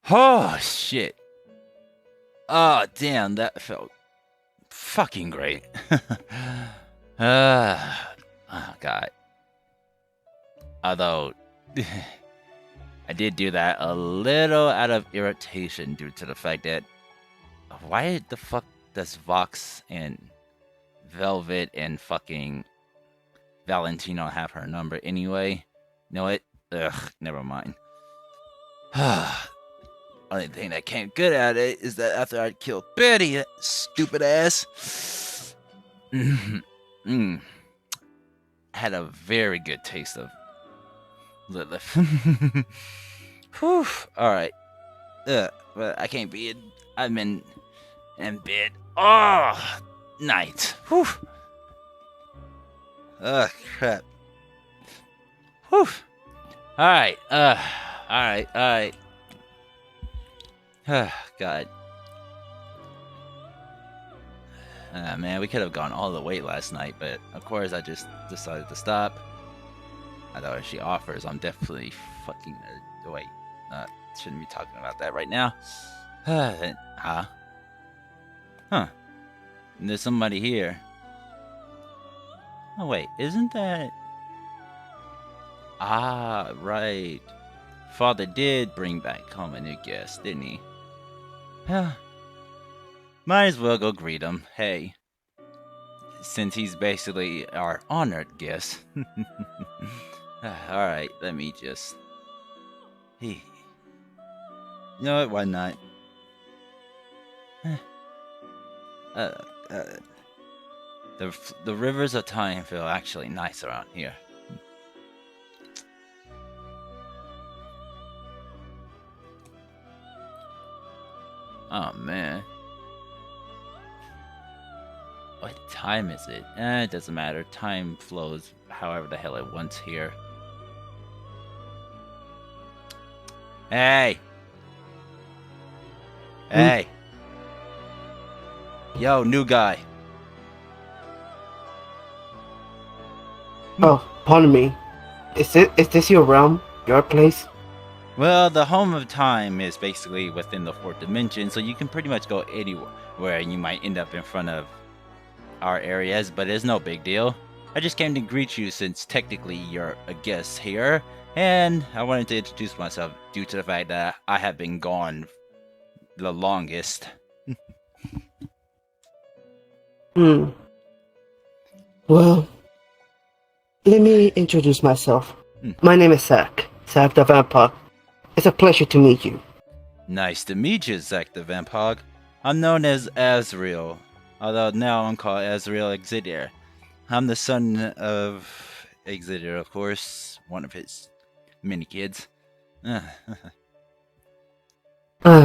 Oh, shit. Oh, damn, that felt fucking great. Oh, God. Although, I did do that a little out of irritation due to the fact that why the fuck does Vox and Velvet and fucking Valentino have her number anyway? You know what? Ugh, never mind. Only thing that came good at it is that after I killed Betty, that stupid ass, had a very good taste of Lilith. Whew. Alright. But I can't be I'm in bed. Oh, night. Whew. Ugh, crap. Whew. Alright, alright. God. Man, we could have gone all the way last night, but of course I just decided to stop. I thought if she offers, I'm definitely fucking... wait, shouldn't be talking about that right now. Huh? There's somebody here. Oh wait, isn't that... Ah, right. Father did bring back home a new guest, didn't he? Might as well go greet him. Hey. Since he's basically our honored guest. Alright, let me just... You know what, why not? The rivers of time feel actually nice around here. Oh man. What time is it? It doesn't matter. Time flows however the hell it wants here. Hey! Hey! Yo, new guy. Oh, pardon me. Is this your realm? Your place? Well, the home of time is basically within the fourth dimension, so you can pretty much go anywhere where you might end up in front of our areas, but it's no big deal. I just came to greet you since technically you're a guest here, and I wanted to introduce myself due to the fact that I have been gone the longest. Well, let me introduce myself. My name is Zack The Vamphog. It's a pleasure to meet you. Nice to meet you, Zack The Vamphog. I'm known as Asriel, although now I'm called Asriel Exetior. I'm the son of Exetior, of course, one of his many kids.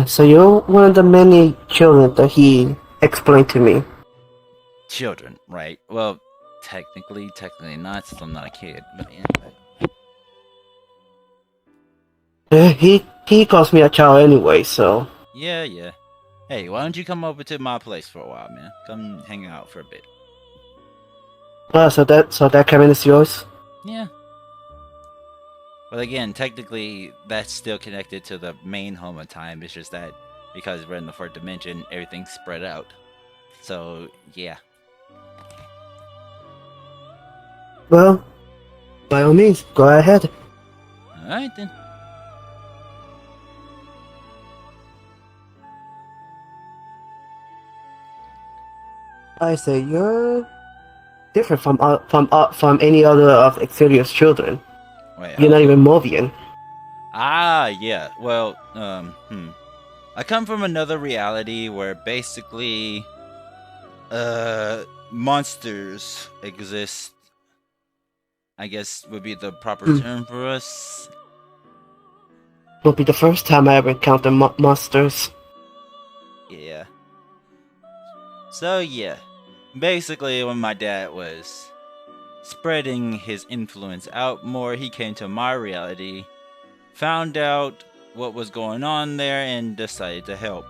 So you're one of the many children that he explained to me. Children, right? Well, technically not, since I'm not a kid, but yeah. He calls me a child anyway, so... Yeah. Hey, why don't you come over to my place for a while, man? Come hang out for a bit. So that cabin is yours? Yeah. But again, technically, that's still connected to the main home of time. It's just that because we're in the fourth dimension, everything's spread out. So, yeah. Well, by all means, go ahead. Alright then. I say you're different from any other of Exetior's children. Wait, you're not even Mobian. Ah, yeah. Well, I come from another reality where basically, monsters exist. I guess would be the proper term for us. Will be the first time I ever encounter monsters. Yeah. So yeah, basically when my dad was spreading his influence out more, he came to my reality, found out what was going on there, and decided to help.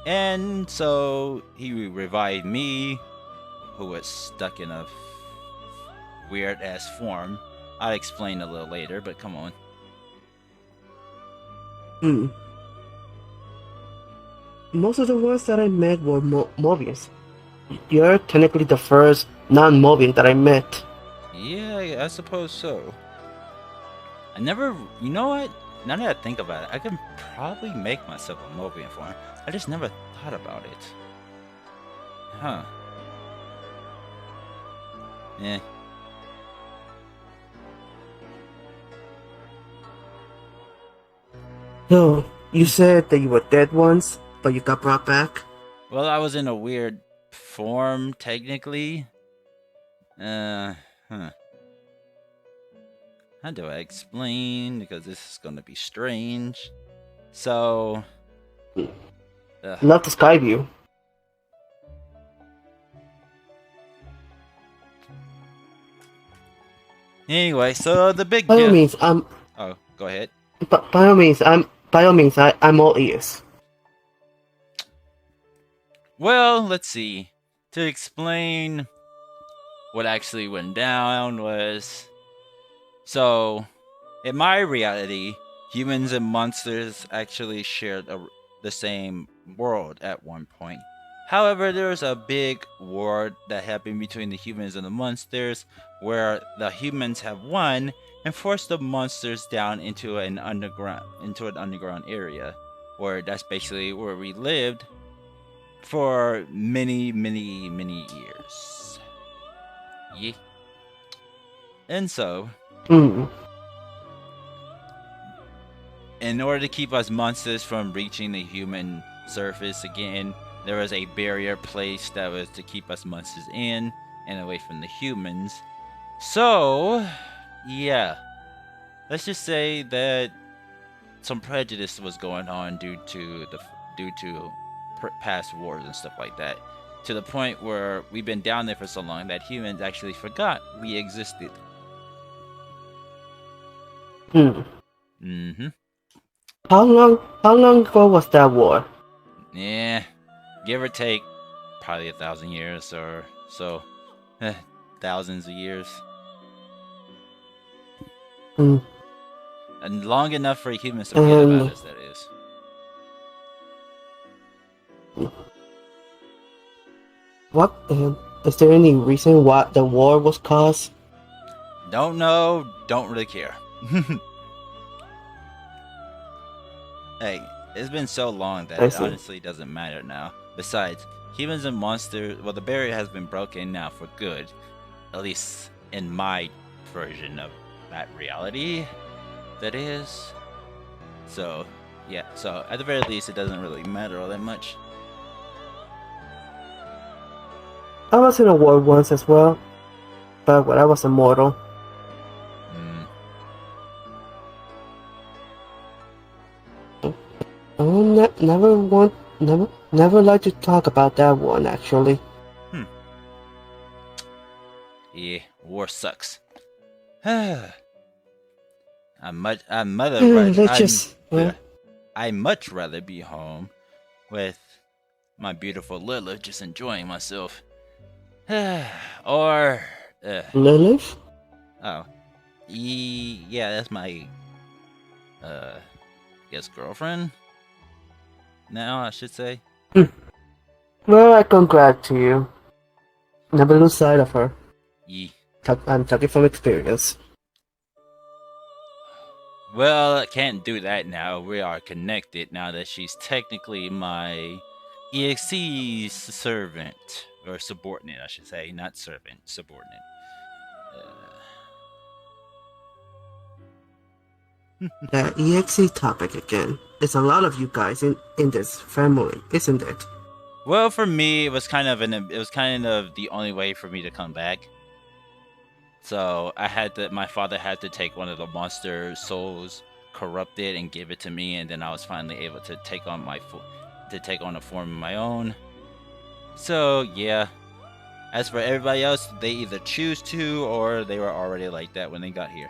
And so he revived me, who was stuck in a weird ass form. I'll explain a little later, but come on. most of the ones that I met were Mobians. You're technically the first non-Mobian that I met. Yeah, I suppose so. I never, you know what? Now that I think about it, I could probably make myself a Mobian form. I just never thought about it. Huh. Eh. So, you said that you were dead once, but you got brought back? Well, I was in a weird form, technically. Huh. How do I explain? Because this is gonna be strange. So... Love the sky view. Anyway, so the big... By all means, Oh, go ahead. By all means, I'm all ears. Well, let's see. To explain what actually went down was... So, in my reality, humans and monsters actually shared the same world at one point. However, there was a big war that happened between the humans and the monsters, where the humans have won and forced the monsters down into an underground area, where that's basically where we lived for many years. Yeah. And so, in order to keep us monsters from reaching the human surface again, there was a barrier placed that was to keep us monsters in and away from the humans. So, yeah. Let's just say that some prejudice was going on due to past wars and stuff like that. To the point where we've been down there for so long that humans actually forgot we existed. Mm-hmm. How long ago was that war? Yeah, give or take, probably 1,000 years or so. Thousands of years. And long enough for humans to forget about us, that is. What? Is there any reason why the war was caused? Don't know, don't really care. Hey, it's been so long that it honestly doesn't matter now. Besides, humans and monsters, well, the barrier has been broken now for good. At least in my version of that reality, that is. So, yeah, so at the very least, it doesn't really matter all that much. I was in a war once as well, but when I was immortal. I would never like to talk about that one, actually. Yeah, war sucks. I'd much rather be home with my beautiful Lilith, just enjoying myself. Or Lilith? Oh, yeah, that's my guess girlfriend. Now I should say. Well, I congrats to you. Never lose sight of her. Yeah. I'm talking from experience. Well, I can't do that now. We are connected now that she's technically my EXE servant. Or subordinate, I should say. Not servant, subordinate. That EXE topic again. There's a lot of you guys in this family, isn't it? Well, for me, it was kind of the only way for me to come back. So my father had to take one of the monster souls, corrupt it, and give it to me, and then I was finally able to take on a form of my own. So yeah. As for everybody else, they either choose to or they were already like that when they got here.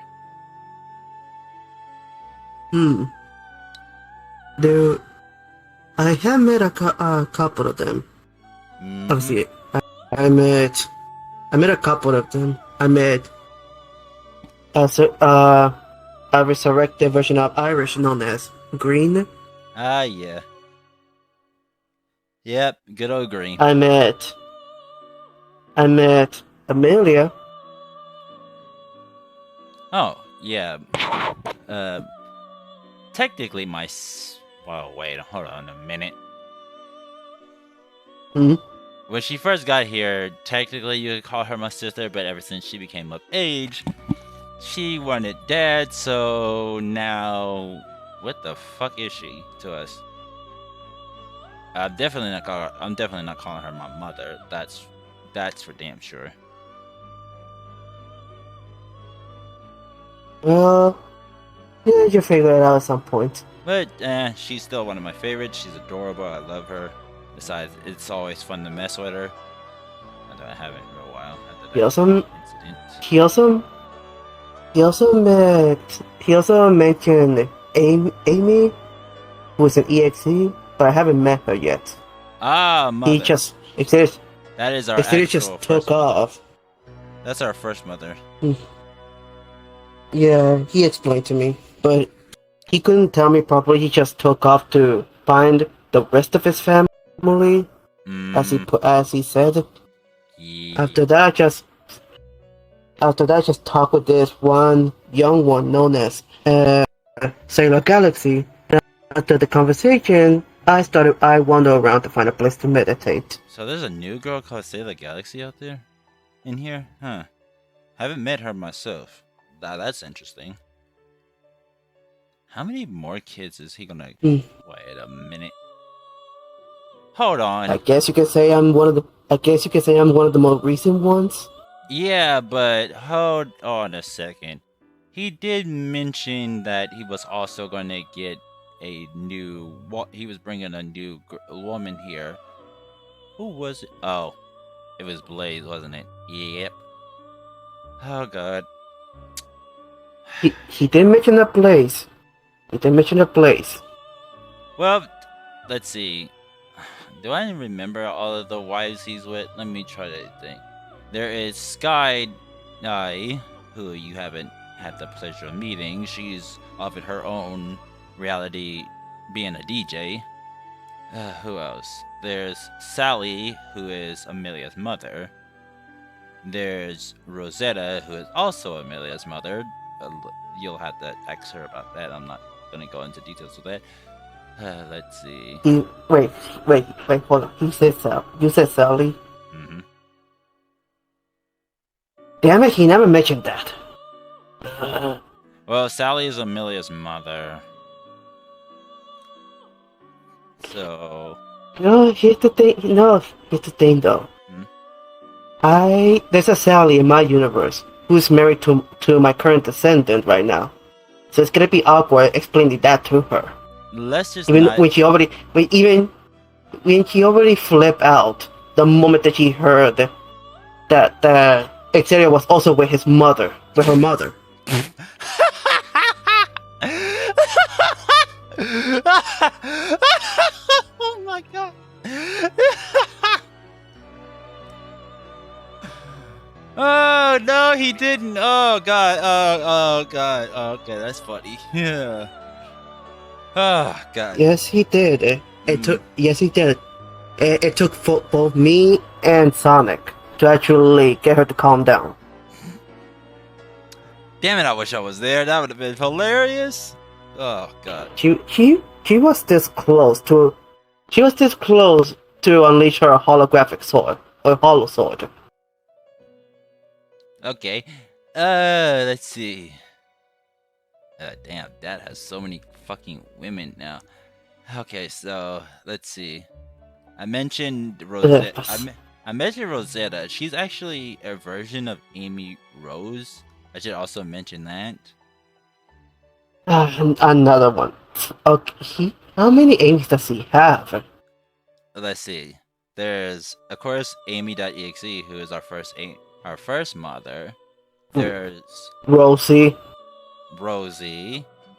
I have met a couple of them. Obviously, I met a couple of them. I met a resurrected version of Irish known as Green. Ah, yeah. Yep, good old green. I met Amilea. Oh, yeah. Technically well, wait, hold on a minute. Hmm? When she first got here, technically you could call her my sister, but ever since she became of age, she wanted dad, so now... What the fuck is she to us? I'm definitely not calling her my mother. That's for damn sure. Well, yeah, you figure it out at some point. But she's still one of my favorites. She's adorable. I love her. Besides, it's always fun to mess with her. Although I haven't in a while after He that also incident. he also mentioned Amy, who's an EXE, but I haven't met her yet. Ah, mother. He just Exetior That is our actual just took off. That's our first mother. Yeah, he explained to me, but he couldn't tell me properly. He just took off to find the rest of his family, as he said. Yeah. After that, just talk with this one young one known as Sailor Galaxy. And after the conversation, I wander around to find a place to meditate. So there's a new girl called Sailor Galaxy out there? In here? Huh. Haven't met her myself. That's interesting. How many more kids is he gonna... Wait a minute. Hold on. I guess you could say I'm one of the more recent ones. Yeah, but hold on a second. He did mention that he was also gonna get a new... He was bringing a new woman here. Who was it? Oh, it was Blaze, wasn't it? Yep. Oh god. He did mention a place. Well, let's see. Do I remember all of the wives he's with? Let me try to think. There is Sky, who you haven't had the pleasure of meeting. She's off at her own reality being a DJ. Who else? There's Sally, who is Amelia's mother. There's Rosetta, who is also Amelia's mother. You'll have to ask her about that. I'm not going to go into details with that. Let's see. Wait, hold on. You said Sally? Mm-hmm. Damn it, he never mentioned that. Well, Sally is Amelia's mother. So... Here's the thing though. There's a Sally in my universe who's married to my current descendant right now. So it's gonna be awkward explaining that to her. Let's just when she already flipped out the moment that she heard that Exetior was also with her mother. Oh my god. Oh no, he didn't. Oh god. Oh god. Okay, that's funny. Yeah. Oh god. Yes, he did. Yes, he did. It took both me and Sonic to actually get her to calm down. Damn it! I wish I was there. That would have been hilarious. Oh god. She was this close to unleash her holographic sword, or holo sword. Okay. Let's see. Damn, Dad has so many fucking women now. Okay, so let's see. I mentioned Rosetta. I mentioned Rosetta. She's actually a version of Amy Rose. I should also mention that. Another one. Okay, how many Amy's does he have? Let's see. There's, of course, Amy.exe, who is our first mother. There's Rosie.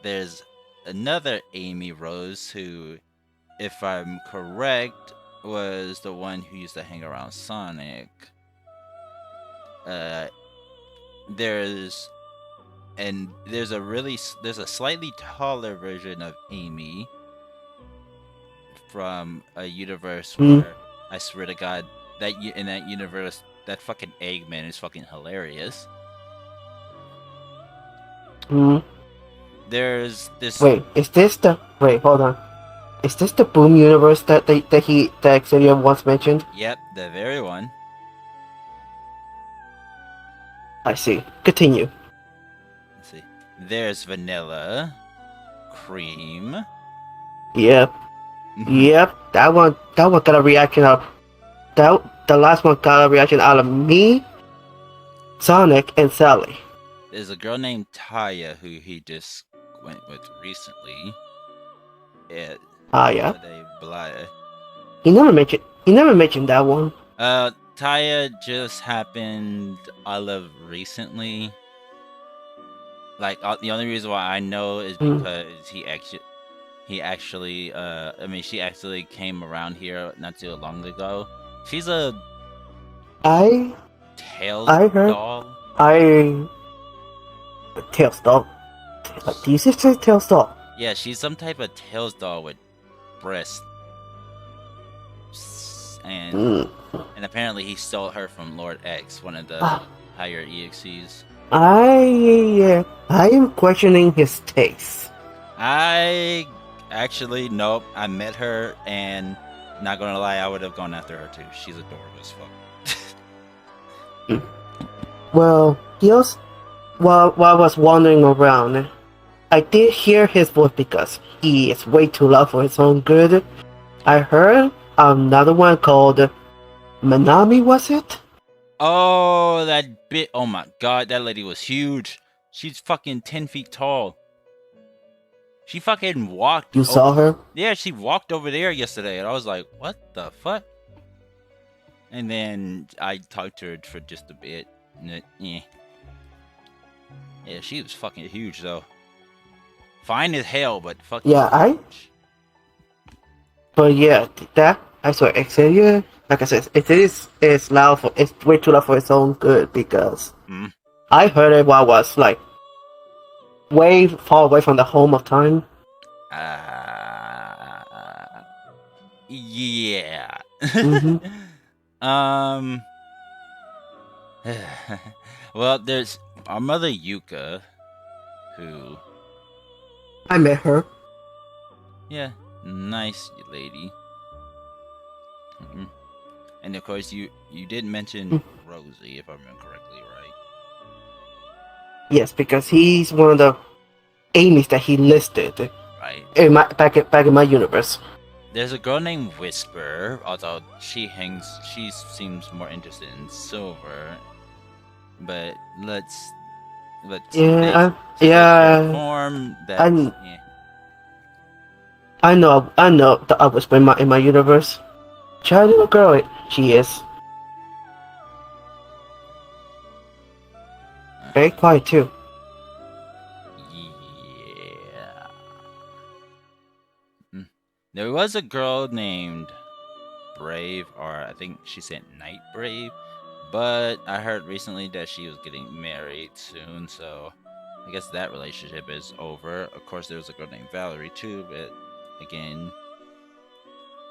There's another Amy Rose who, if I'm correct, was the one who used to hang around Sonic. There's a slightly taller version of Amy from a universe Hmm. where I swear to God that in that universe that fucking Eggman is fucking hilarious. Hmm. There's this. Wait, is this the? Wait, hold on. Is this the Boom universe that Exetior once mentioned? Yep, the very one. I see. Continue. Let's see. There's vanilla, cream. Yep. Mhm. Yep. That one got a reaction out. The last one got a reaction out of me, Sonic, and Sally. There's a girl named Taya who he just went with recently. Yeah, Ah, yeah. holiday blah. He never mentioned that one. Taya just happened all of recently. Like the only reason why I know is Hmm. because I mean she actually came around here not too long ago. She's a I Tails I heard doll. I Tails doll. Do you say Tails doll? Yeah, she's some type of Tails doll with breasts. And Hmm. and apparently he stole her from Lord X, one of the Ah, higher EXEs. I am questioning his taste. I actually nope. I met her and not gonna lie, I would have gone after her too. She's adorable as fuck. Well, while I was wandering around, I did hear his voice because he is way too loud for his own good. I heard another one called Manami, was it? Oh, that bit! Oh my god, that lady was huge. She's fucking 10 feet tall. She fucking walked. You saw her? Yeah, she walked over there yesterday, and I was like, "What the fuck?" And then I talked to her for just a bit. Yeah, she was fucking huge though. Fine as hell, but fucking Yeah, huge. But yeah, that I swear, Exetior, like I said, it's loud for it's way too loud for its own good because Mm. I heard it while I was like way far away from the home of time. Yeah. Hmm. um. Well, there's our mother Yuka, who, I met her. yeah, nice lady. Mhm. And of course, you did mention Mm. Rosie, if I remember correctly, right? Yes, because he's one of the Amy's that he listed Right. in my back in my universe. There's a girl named Whisper, although she seems more interested in Silver. But Yeah, to yeah, inform that, I yeah. I know that I was in my universe. Child little girl, she is very quiet too. Yeah. Mm. There was a girl named Brave, or I think she said Night Brave, but I heard recently that she was getting married soon, so I guess that relationship is over. Of course, there was a girl named Valerie too, but again,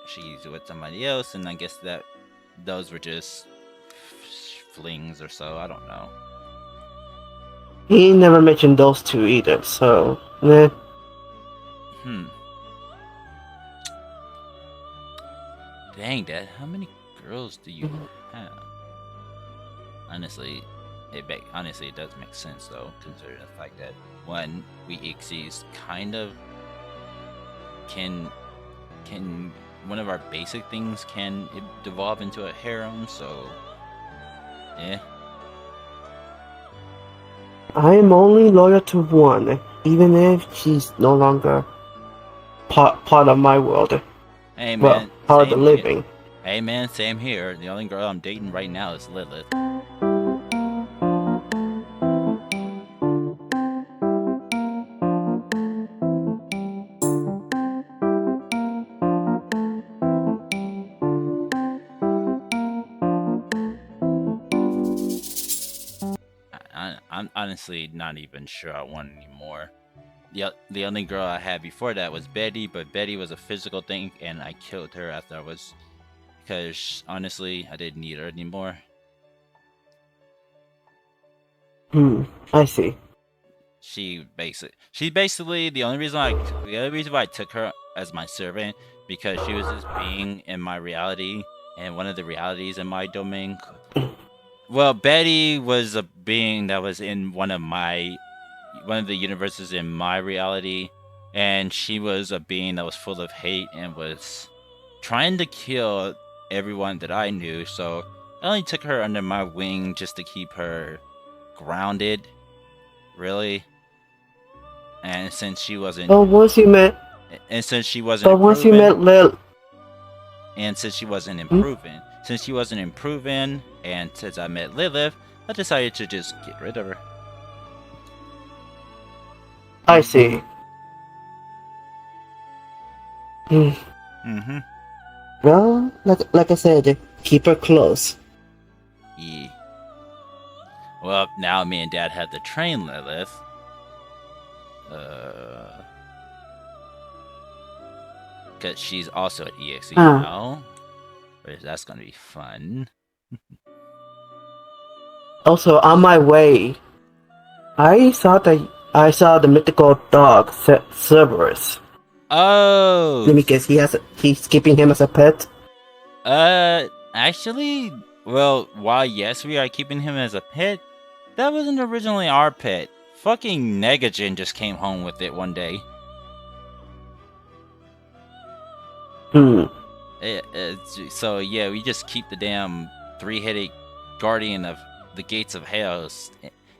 she's with somebody else, and I guess that those were just flings or so. I don't know. He never mentioned those two either, so nah. Hmm. Dang, Dad, how many girls do you have? Honestly, it does make sense though, considering the fact that one, we Ixies kind of can one of our basic things can devolve into a harem, so yeah. I am only loyal to one, even if she's no longer part of my world. Hey Well, man, part of the same here. living. Hey man, same here. The only girl I'm dating right now is Lilith. I'm honestly not even sure I want any more. the only girl I had before that was Betty, but Betty was a physical thing, and I killed her after I was, because honestly, I didn't need her anymore. I see. She basically the only reason why I took her as my servant, because she was this being in my reality and one of the realities in my domain. Well, Betty was a being that was in one of the universes in my reality, and she was a being that was full of hate and was trying to kill everyone that I knew. So I only took her under my wing just to keep her grounded, really. And since she wasn't, But once you met, and since she wasn't but once you improving, met Lil, and since she wasn't Hmm? improving, and since I met Lilith, I decided to just get rid of her. I see. Hmm. Mm-hmm. Well, like I said, keep her close. Yeah. Well, now me and Dad had to train Lilith. Because she's also at EXE now. But that's gonna be fun. Also, on my way, I saw the mythical dog Cerberus. Oh. Let me guess, he's keeping him as a pet. Actually, well, while yes, we are keeping him as a pet, that wasn't originally our pet. Fucking Negagen just came home with it one day. So yeah, we just keep the damn three-headed guardian of the gates of Chaos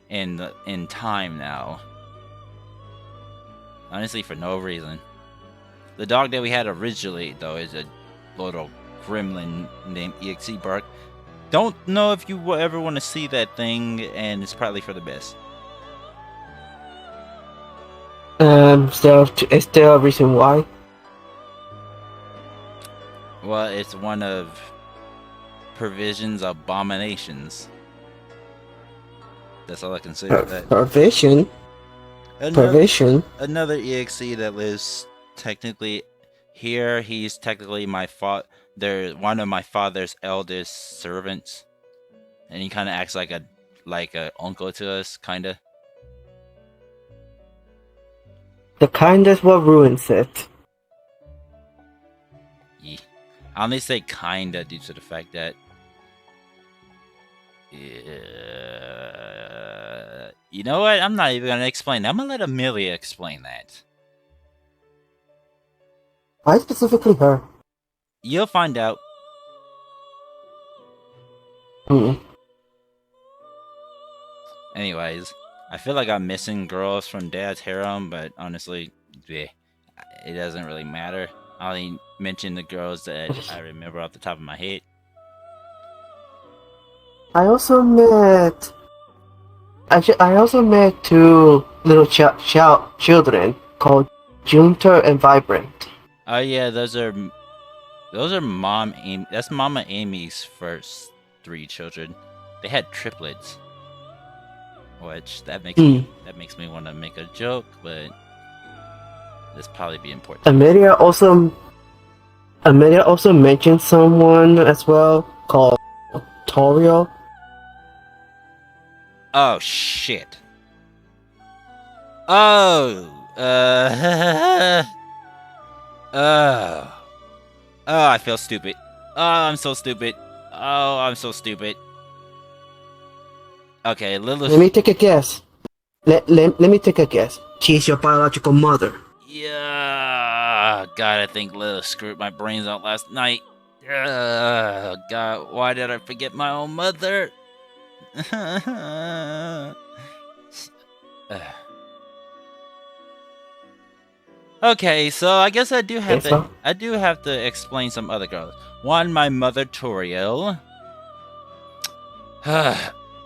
in time now. Honestly, for no reason. The dog that we had originally, though, is a little gremlin named EXE Bark. Don't know if you will ever want to see that thing, and it's probably for the best. Is there a reason why? Well, it's one of Provision's abominations. That's all I can say about that. Provision? Another EXE that lives technically here. He's technically one of my father's eldest servants, and he kind of acts like a uncle to us, kind of. The kind is what ruins it. Yeah. I only say kinda due to the fact that you know what? I'm not even gonna explain that. I'm gonna let Amilea explain that. Why specifically her? You'll find out. Anyways, I feel like I'm missing girls from Dad's harem, but honestly, it doesn't really matter. I only mention the girls that I remember off the top of my head. I also met two little children called Junter and Vibrant. Oh yeah, those are Mom Amy. That's Mama Amy's first 3 children. They had triplets, which that makes me want to make a joke, but this probably be important. Amilea also mentioned someone as well called Toriel. Oh shit. Oh. Oh, I feel stupid. Oh, I'm so stupid. Oh, I'm so stupid. Okay, Lilith. Let me take a guess. Let me take a guess. She's your biological mother. Yeah. God, I think Lilith screwed my brains out last night. God, why did I forget my own mother? Okay, so I guess I do have to explain some other girls. One, my mother Toriel.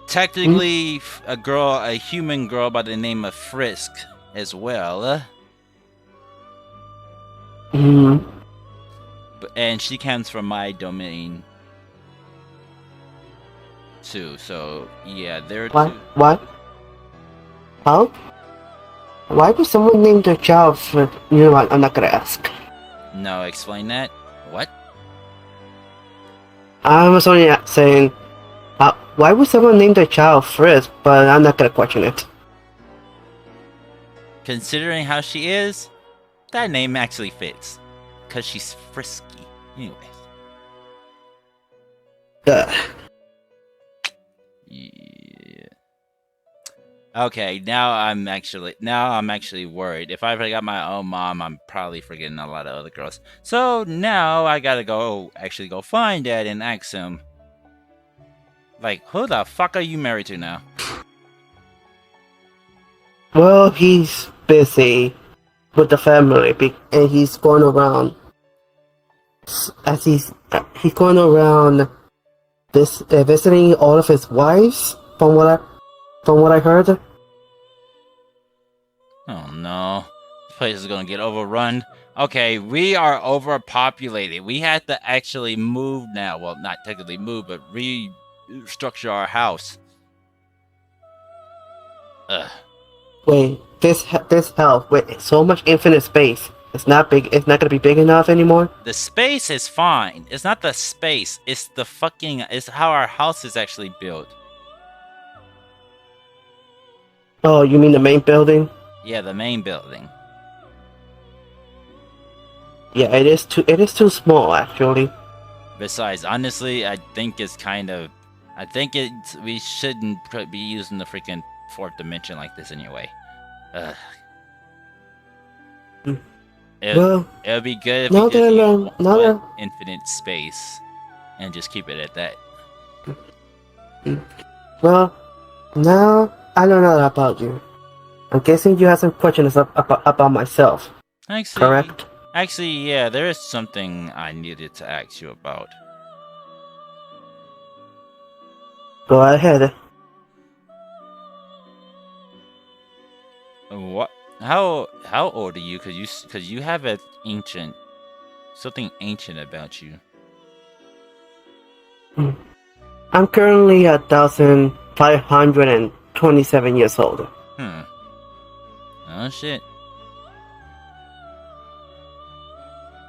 Technically, a human girl by the name of Frisk as well. And she comes from my domain too. So yeah, there are two. What? How? Why would someone name their child Frisk? You know what? I'm not gonna ask. No, explain that. What? I was only saying, why would someone name their child Frisk? But I'm not gonna question it. Considering how she is, that name actually fits. Because she's frisky. Anyways. Yeah. Okay, now I'm actually worried. If I forgot my own mom, I'm probably forgetting a lot of other girls. So now I gotta go find Dad and ask him. Like, who the fuck are you married to now? Well, he's busy with the family, and he's going around. As he's going around this visiting all of his wives, from what I heard. Oh no, this place is gonna get overrun. Okay, we are overpopulated. We have to actually move now. Well, not technically move, but restructure our house. Ugh. Wait, this house with so much infinite space. It's not big. It's not gonna be big enough anymore. The space is fine. It's not the space. It's the fucking. It's how our house is actually built. Oh, you mean the main building? Yeah, the main building. Yeah, it is too small actually. Besides, honestly, I think it's kind of. I think we shouldn't be using the freaking fourth dimension like this anyway. Ugh. Well, it would be good if now we just use that infinite space and just keep it at that. well, now I don't know about you. I'm guessing you have some questions about myself. Actually, correct? Actually, yeah, there is something I needed to ask you about. Go ahead. What? How old are you? Cause you have something ancient about you. I'm currently 1,527 years old. Oh shit.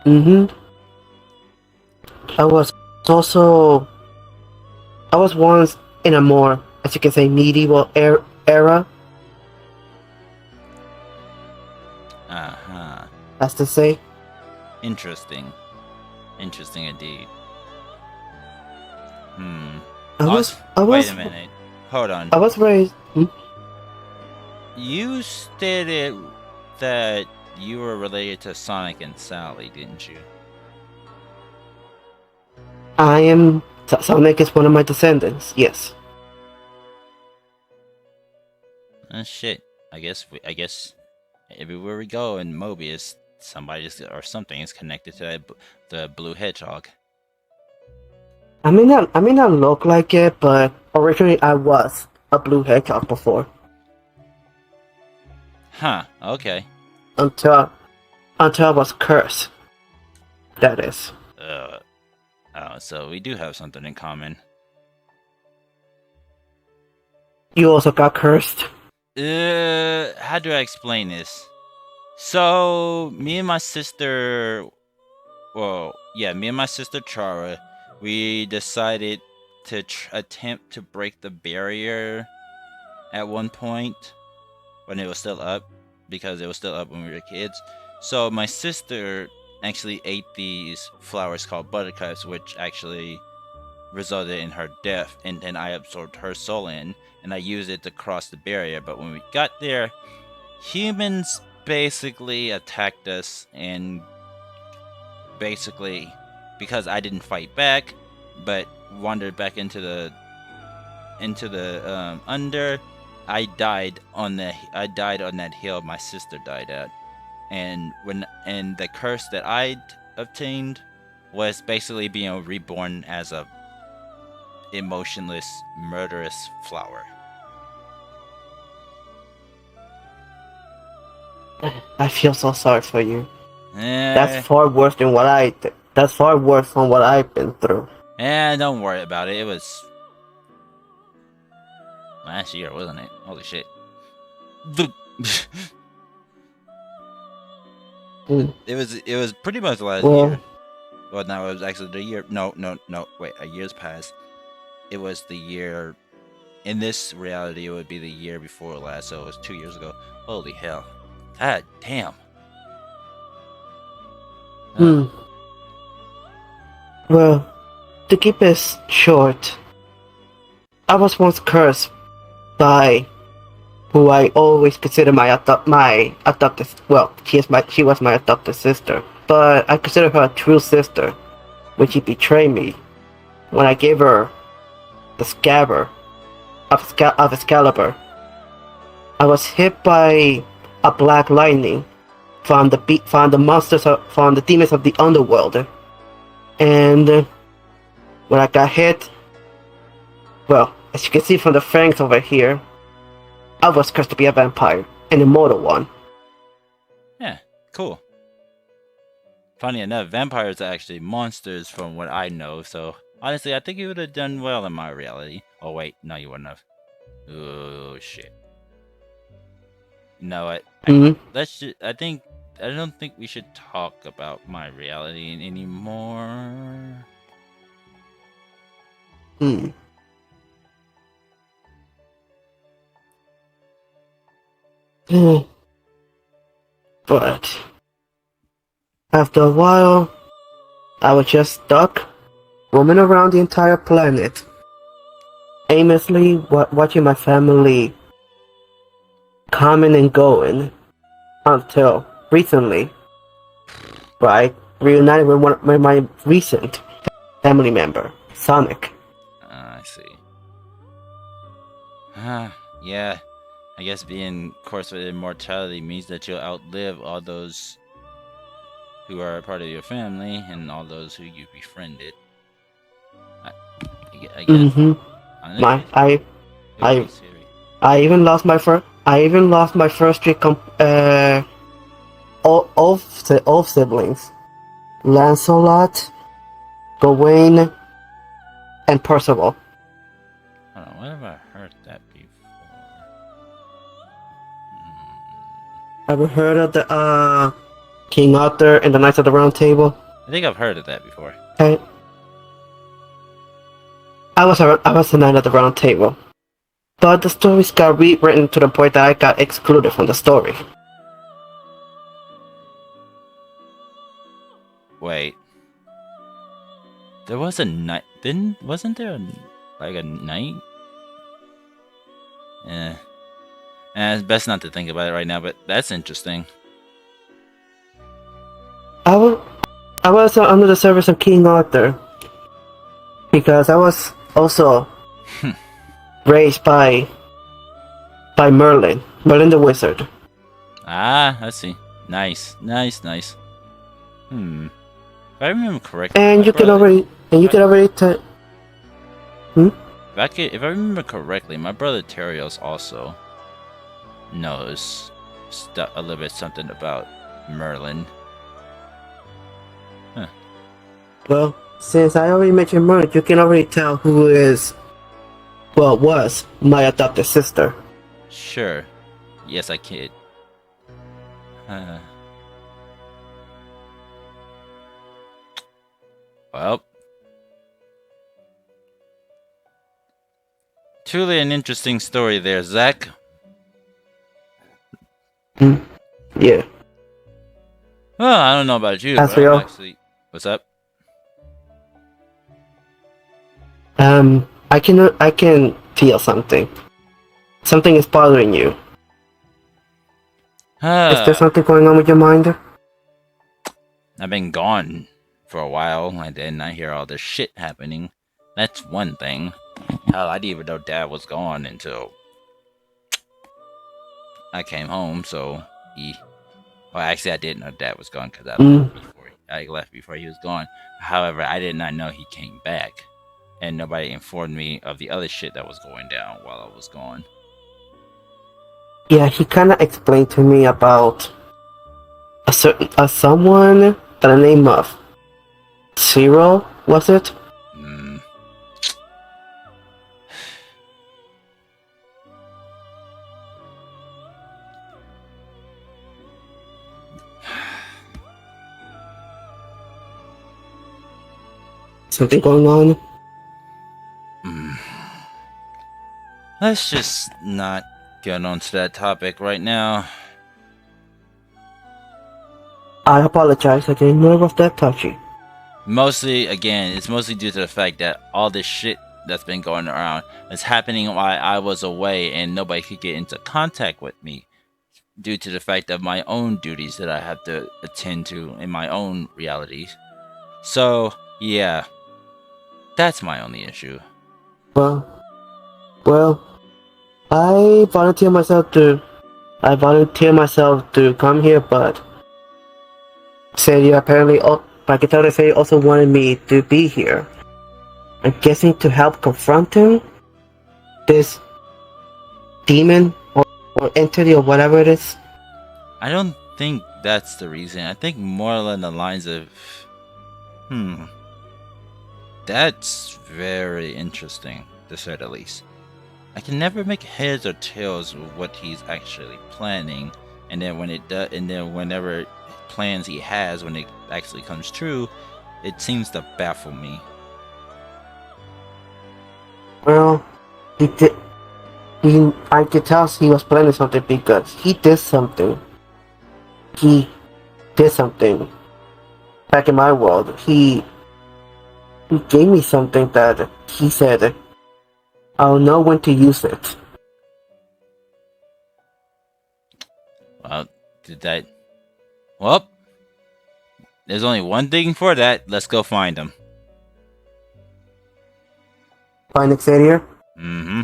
I was once in a more, as you can say, medieval era. As to say. Interesting indeed. Wait a minute. Hold on. I was raised. You stated that you were related to Sonic and Sally, didn't you? I am. Sonic is one of my descendants. Yes. Shit. I guess everywhere we go in Mobius, something is connected to the blue hedgehog. I may not look like it, but originally I was a blue hedgehog before. Huh. Okay. Until I was cursed. That is. So we do have something in common. You also got cursed? How do I explain this? So, me and my sister Chara, we decided to attempt to break the barrier at one point when it was still up, because it was still up when we were kids. So my sister actually ate these flowers called buttercups, which actually resulted in her death, and then I absorbed her soul in, and I used it to cross the barrier. But when we got there, humans basically attacked us, and basically, because I didn't fight back, but wandered back into the under, I died on that hill my sister died at, and the curse that I'd obtained was basically being reborn as a emotionless, murderous flower. I feel so sorry for you. That's far worse than That's far worse than what I've been through. Don't worry about it. It was last year, wasn't it? Holy shit. Mm. It was pretty much last Well, year. Well, no, it was actually the year. No, no, no. Wait, a year's passed. It was the year. In this reality, it would be the year before last, so it was 2 years ago. Holy hell! God damn. Ugh. hmm. Well, to keep it short, I was once cursed by who I always consider my adopted. Well, she was my adopted sister, but I consider her a true sister, when she betrayed me when I gave her the scabbard of Excalibur. I was hit by a black lightning from the from the demons of the underworld, and when I got hit, well, as you can see from the fangs over here, I was cursed to be a vampire, an immortal one. Yeah, cool. Funny enough, vampires are actually monsters from what I know, so honestly, I think you would have done well in my reality. Oh, wait, no, you wouldn't have. Oh, shit. You know what? Hmm. I think. I don't think we should talk about my reality anymore. Hmm. But after a while, I was just stuck, roaming around the entire planet, aimlessly watching my family coming and going until recently, where I reunited with my recent family member, Sonic. I see. Yeah. I guess being cursed with immortality means that you'll outlive all those who are a part of your family and all those who you befriended. I, I guess. Mm-hmm. My Honestly, it would be I scary. I even lost my first three all siblings, Lancelot, Gawain, and Percival. Hold on, where have I heard that before? Ever heard of the King Arthur and the Knights of the Round Table? I think I've heard of that before. I I was a Knight of the Round Table, but the stories got rewritten to the point that I got excluded from the story. Wait, there was a night. Didn't wasn't there like a night? Eh. It's best not to think about it right now, but that's interesting. I was I was under the service of King Arthur because I was also raised by Merlin the Wizard. Ah, I see. Nice, nice, nice. If I remember correctly, my And you can brother. already and you can already tell. Hmm? If I remember correctly, my brother Terios also knows a little bit something about Merlin. Huh. Well, since I already mentioned Merlin, you can already tell who was my adopted sister. Sure. Yes, I kid. Uh, well, truly an interesting story there, Zach. Hmm? Yeah. Well, I don't know about you, but I'm Asriel, actually. What's up? I can feel something. Something is bothering you. Is there I've something going on with your mind? been gone for a while, and then I hear all this shit happening. That's one thing. Hell, I didn't even know Dad was gone until I came home. So well, actually, I didn't know Dad was gone because Mm. I left before he was gone. However, I did not know he came back, and nobody informed me of the other shit that was going down while I was gone. Yeah, he kind of explained to me about someone by the name of Zero, was it? Hmm. Something going on? Let's just not get onto that topic right now. I apologize, I didn't know it was that touchy. Mostly, again, it's mostly due to the fact that all this shit that's been going around is happening while I was away and nobody could get into contact with me due to the fact of my own duties that I have to attend to in my own realities. So, yeah, that's my only issue. Well, I volunteer myself to come here, but Celia apparently, I can tell that Celia also wanted me to be here. I'm guessing to help confront him, this demon or entity or whatever it is. I don't think that's the reason. I think more along the lines of, that's very interesting, to say the least. I can never make heads or tails of what he's actually planning, and then when it does, and then whenever plans he has, when it actually comes true, it seems to baffle me. Well, I could tell he was planning something because he did something. He did something back in my world. He gave me something that he said, I'll know when to use it. Well, Well, there's only one thing for that. Let's go find him. Find Exetior? Mm-hmm.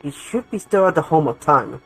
He should be still at the home of time.